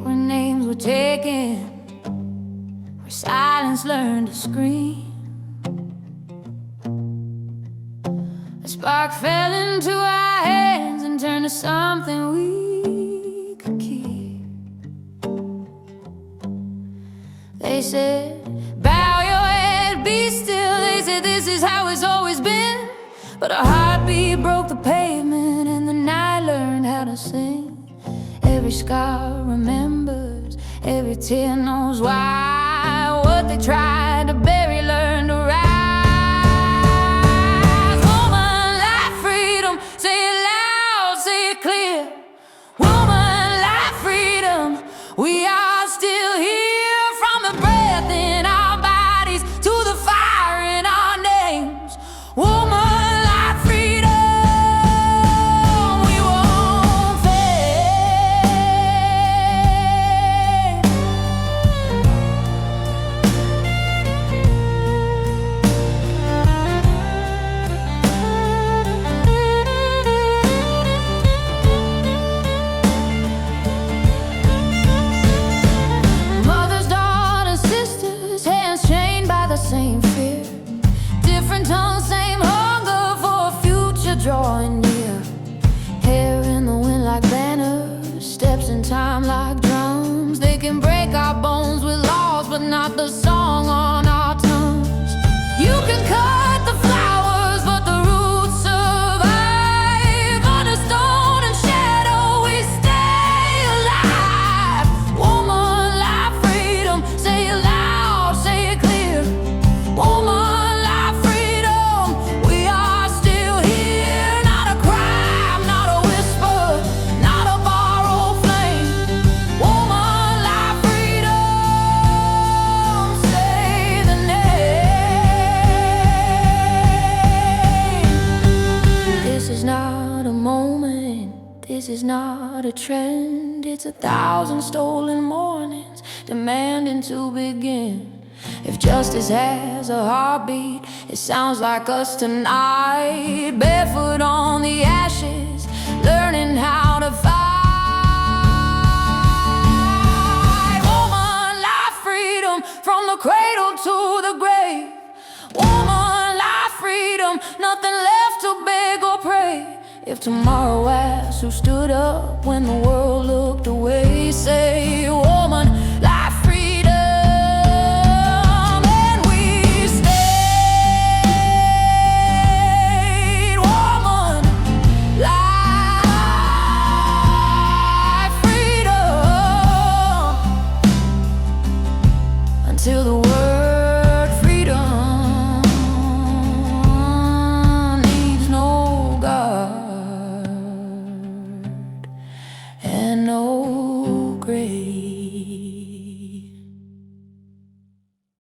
where names were taken, where silence learned to scream. A spark fell into our hands and turned to something we could keep. They said, bow your head, be still. They said, this is how it's always been. But a heartbeat broke the pavement, and the night learned how to sing. Every scar remembers, every tear knows why. What they tried to bury learned to rise. Woman, life, freedom, say it loud, say it clear. Woman, life, freedom, we are still here. From the breath in our bodies to the fire in our names. Woman, same fear, different tongues, same hunger for a future drawing near. Hair in the wind like banners, steps in time like drums. They can break our bones with laws, but not the song on our tongues. You can cut the flowers, but the roots survive. Under stone and shadow, we stay alive. Woman, life, freedom, say it loud, say it clear. Woman, life, freedom, we are still here. Not a crime, not a whisper, not a borrowed flame. Woman, life, freedom, say the name. This is not a moment, this is not a trend. It's 1,000 stolen mornings demanding to begin. If justice has a heartbeat, it sounds like us tonight. Barefoot on the ashes, learning how to fight. Woman, life, freedom, from the cradle to the grave. Woman, life, freedom, nothing left to beg or pray. If tomorrow asks who stood up when the world looked away, say, woman, life, freedom. Till the